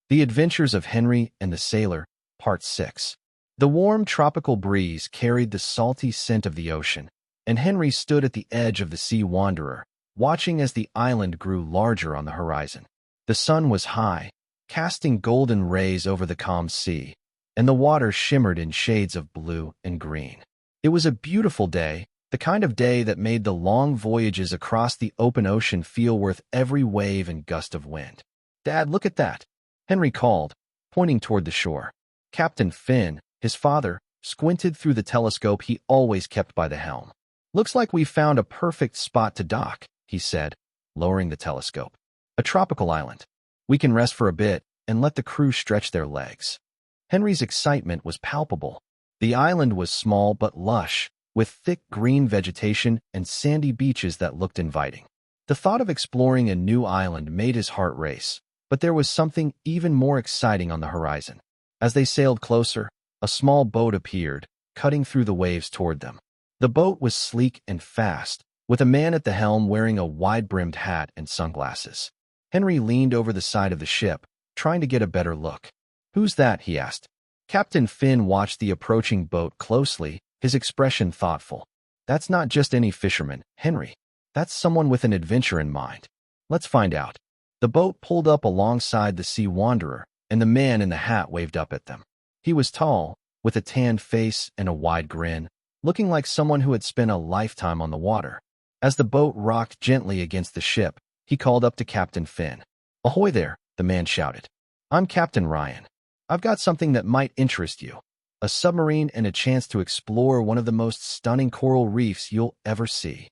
The Adventures of Henry and the Sailor, Part 6. The warm tropical breeze carried the salty scent of the ocean, and Henry stood at the edge of the Sea Wanderer, watching as the island grew larger on the horizon. The sun was high, casting golden rays over the calm sea, and the water shimmered in shades of blue and green. It was a beautiful day, the kind of day that made the long voyages across the open ocean feel worth every wave and gust of wind. "Dad, look at that," Henry called, pointing toward the shore. Captain Finn, his father, squinted through the telescope he always kept by the helm. "Looks like we've found a perfect spot to dock," he said, lowering the telescope. "A tropical island. We can rest for a bit and let the crew stretch their legs." Henry's excitement was palpable. The island was small but lush, with thick green vegetation and sandy beaches that looked inviting. The thought of exploring a new island made his heart race, but there was something even more exciting on the horizon. As they sailed closer, a small boat appeared, cutting through the waves toward them. The boat was sleek and fast, with a man at the helm wearing a wide-brimmed hat and sunglasses. Henry leaned over the side of the ship, trying to get a better look. "Who's that?" he asked. Captain Finn watched the approaching boat closely, his expression thoughtful. "That's not just any fisherman, Henry. That's someone with an adventure in mind. Let's find out." The boat pulled up alongside the Sea Wanderer, and the man in the hat waved up at them. He was tall, with a tanned face and a wide grin, looking like someone who had spent a lifetime on the water. As the boat rocked gently against the ship, he called up to Captain Finn. "Ahoy there," the man shouted. "I'm Captain Ryan. I've got something that might interest you. A submarine and a chance to explore one of the most stunning coral reefs you'll ever see."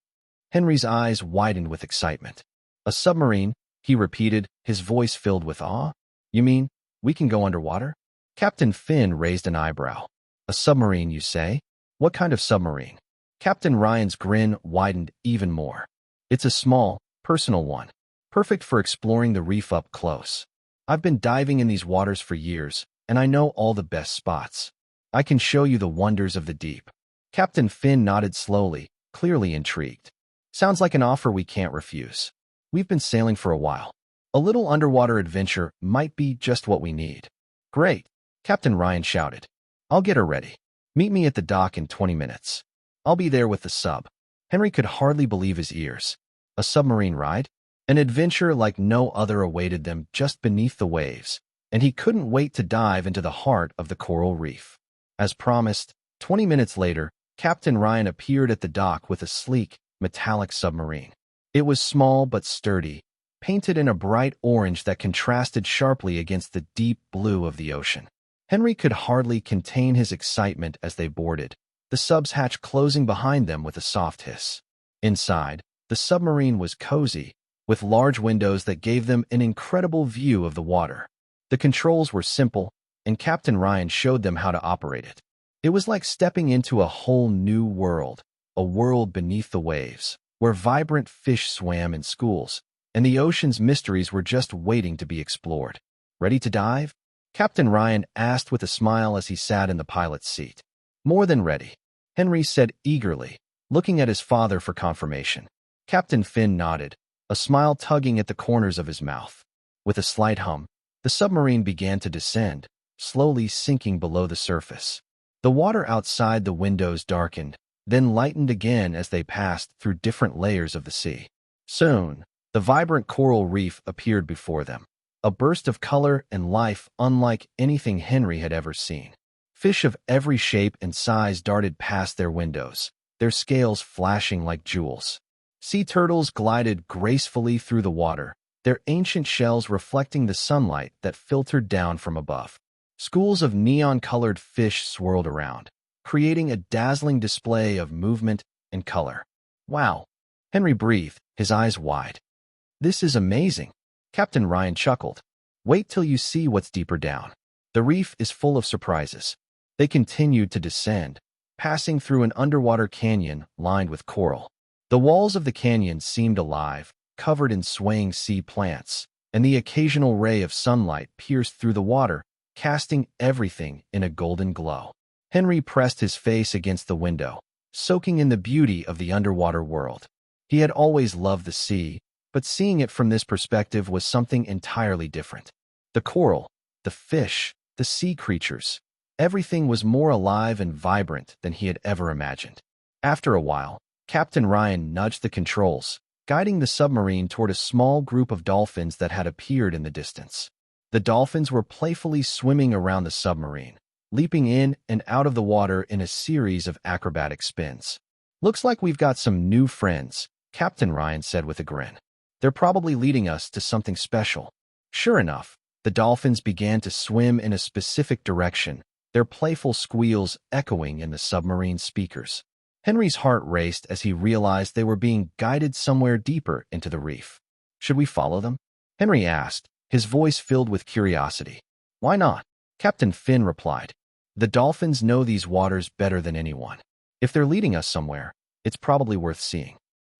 Henry's eyes widened with excitement. "A submarine?" he repeated, his voice filled with awe. "You mean we can go underwater?" Captain Finn raised an eyebrow. "A submarine, you say? What kind of submarine?" Captain Ryan's grin widened even more. "It's a small, personal one, perfect for exploring the reef up close. I've been diving in these waters for years, and I know all the best spots. I can show you the wonders of the deep." Captain Finn nodded slowly, clearly intrigued. "Sounds like an offer we can't refuse. We've been sailing for a while. A little underwater adventure might be just what we need." "Great," Captain Ryan shouted. "I'll get her ready. Meet me at the dock in 20 minutes. I'll be there with the sub." Henry could hardly believe his ears. A submarine ride? An adventure like no other awaited them just beneath the waves, and he couldn't wait to dive into the heart of the coral reef. As promised, 20 minutes later, Captain Ryan appeared at the dock with a sleek, metallic submarine. It was small but sturdy, painted in a bright orange that contrasted sharply against the deep blue of the ocean. Henry could hardly contain his excitement as they boarded, the sub's hatch closing behind them with a soft hiss. Inside, the submarine was cozy, with large windows that gave them an incredible view of the water. The controls were simple, and Captain Ryan showed them how to operate it. It was like stepping into a whole new world, a world beneath the waves, where vibrant fish swam in schools, and the ocean's mysteries were just waiting to be explored. "Ready to dive?" Captain Ryan asked with a smile as he sat in the pilot's seat. "More than ready," Henry said eagerly, looking at his father for confirmation. Captain Finn nodded, a smile tugging at the corners of his mouth. With a slight hum, the submarine began to descend, slowly sinking below the surface. The water outside the windows darkened, then lightened again as they passed through different layers of the sea. Soon, the vibrant coral reef appeared before them, a burst of color and life unlike anything Henry had ever seen. Fish of every shape and size darted past their windows, their scales flashing like jewels. Sea turtles glided gracefully through the water, their ancient shells reflecting the sunlight that filtered down from above. Schools of neon-colored fish swirled around, creating a dazzling display of movement and color. "Wow," Henry breathed, his eyes wide. "This is amazing." Captain Ryan chuckled. "Wait till you see what's deeper down. The reef is full of surprises." They continued to descend, passing through an underwater canyon lined with coral. The walls of the canyon seemed alive, covered in swaying sea plants, and the occasional ray of sunlight pierced through the water, casting everything in a golden glow. Henry pressed his face against the window, soaking in the beauty of the underwater world. He had always loved the sea, but seeing it from this perspective was something entirely different. The coral, the fish, the sea creatures. Everything was more alive and vibrant than he had ever imagined. After a while, Captain Ryan nudged the controls, guiding the submarine toward a small group of dolphins that had appeared in the distance. The dolphins were playfully swimming around the submarine, leaping in and out of the water in a series of acrobatic spins. "Looks like we've got some new friends," Captain Ryan said with a grin. "They're probably leading us to something special." Sure enough, the dolphins began to swim in a specific direction, their playful squeals echoing in the submarine speakers. Henry's heart raced as he realized they were being guided somewhere deeper into the reef. "Should we follow them?" Henry asked, his voice filled with curiosity. "Why not?" Captain Finn replied. "The dolphins know these waters better than anyone. If they're leading us somewhere, it's probably worth seeing."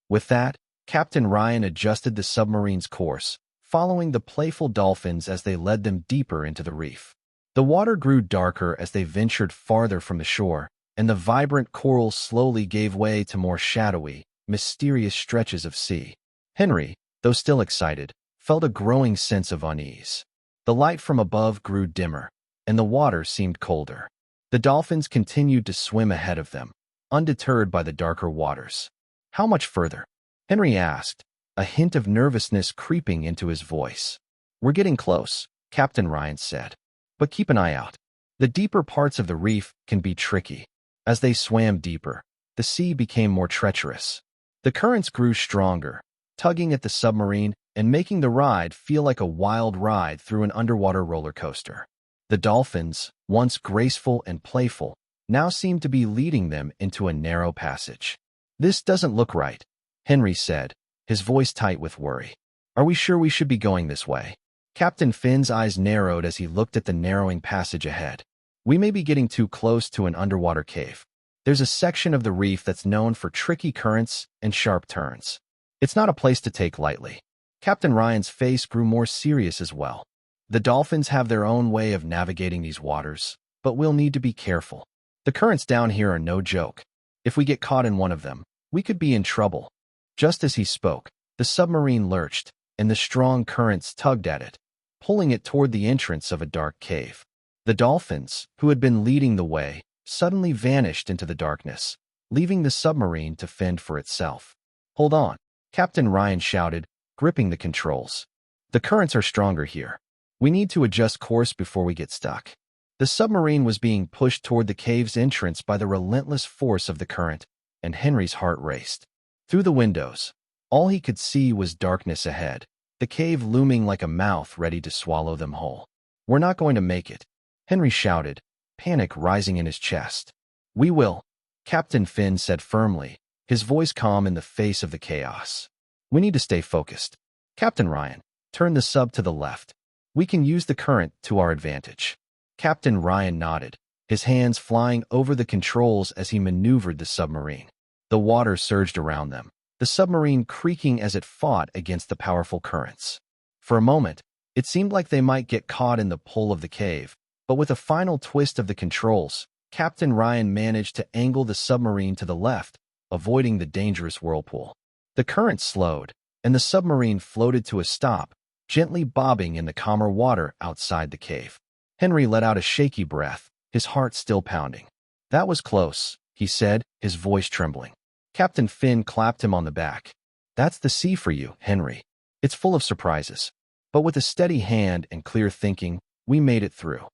With that, Captain Ryan adjusted the submarine's course, following the playful dolphins as they led them deeper into the reef. The water grew darker as they ventured farther from the shore, and the vibrant coral slowly gave way to more shadowy, mysterious stretches of sea. Henry, though still excited, felt a growing sense of unease. The light from above grew dimmer, and the water seemed colder. The dolphins continued to swim ahead of them, undeterred by the darker waters. "How much further?" Henry asked, a hint of nervousness creeping into his voice. "We're getting close," Captain Ryan said. "But keep an eye out. The deeper parts of the reef can be tricky." As they swam deeper, the sea became more treacherous. The currents grew stronger, tugging at the submarine and making the ride feel like a wild ride through an underwater roller coaster. The dolphins, once graceful and playful, now seemed to be leading them into a narrow passage. "This doesn't look right," Henry said, his voice tight with worry. "Are we sure we should be going this way?" Captain Finn's eyes narrowed as he looked at the narrowing passage ahead. "We may be getting too close to an underwater cave. There's a section of the reef that's known for tricky currents and sharp turns. It's not a place to take lightly." Captain Ryan's face grew more serious as well. "The dolphins have their own way of navigating these waters, but we'll need to be careful. The currents down here are no joke. If we get caught in one of them, we could be in trouble." Just as he spoke, the submarine lurched, and the strong currents tugged at it, pulling it toward the entrance of a dark cave. The dolphins, who had been leading the way, suddenly vanished into the darkness, leaving the submarine to fend for itself. "Hold on," Captain Ryan shouted, gripping the controls. "The currents are stronger here. We need to adjust course before we get stuck." The submarine was being pushed toward the cave's entrance by the relentless force of the current, and Henry's heart raced. Through the windows, all he could see was darkness ahead, the cave looming like a mouth ready to swallow them whole. "We're not going to make it," Henry shouted, panic rising in his chest. "We will," Captain Finn said firmly, his voice calm in the face of the chaos. "We need to stay focused. Captain Ryan, turn the sub to the left. We can use the current to our advantage." Captain Ryan nodded, his hands flying over the controls as he maneuvered the submarine. The water surged around them, the submarine creaking as it fought against the powerful currents. For a moment, it seemed like they might get caught in the pull of the cave, but with a final twist of the controls, Captain Ryan managed to angle the submarine to the left, avoiding the dangerous whirlpool. The current slowed, and the submarine floated to a stop, gently bobbing in the calmer water outside the cave. Henry let out a shaky breath, his heart still pounding. "That was close," he said, his voice trembling. Captain Finn clapped him on the back. "That's the sea for you, Henry. It's full of surprises. But with a steady hand and clear thinking, we made it through."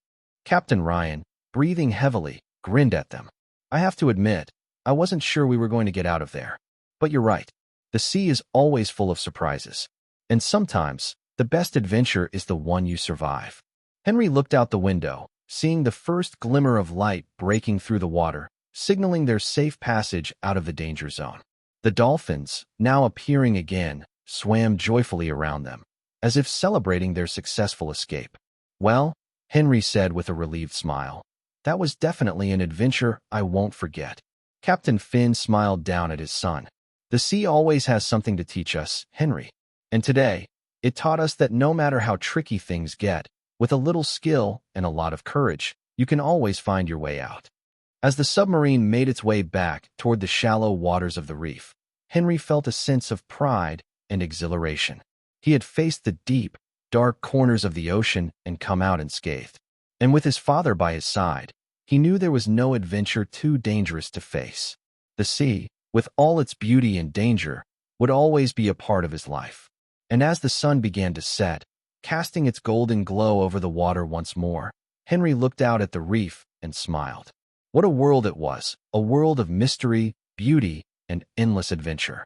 Captain Ryan, breathing heavily, grinned at them. "I have to admit, I wasn't sure we were going to get out of there. But you're right. The sea is always full of surprises. And sometimes, the best adventure is the one you survive." Henry looked out the window, seeing the first glimmer of light breaking through the water, signaling their safe passage out of the danger zone. The dolphins, now appearing again, swam joyfully around them, as if celebrating their successful escape. "Well," Henry said with a relieved smile, "that was definitely an adventure I won't forget." Captain Finn smiled down at his son. "The sea always has something to teach us, Henry. And today, it taught us that no matter how tricky things get, with a little skill and a lot of courage, you can always find your way out." As the submarine made its way back toward the shallow waters of the reef, Henry felt a sense of pride and exhilaration. He had faced the deep, dark corners of the ocean and come out unscathed. And with his father by his side, he knew there was no adventure too dangerous to face. The sea, with all its beauty and danger, would always be a part of his life. And as the sun began to set, casting its golden glow over the water once more, Henry looked out at the reef and smiled. What a world it was, a world of mystery, beauty, and endless adventure.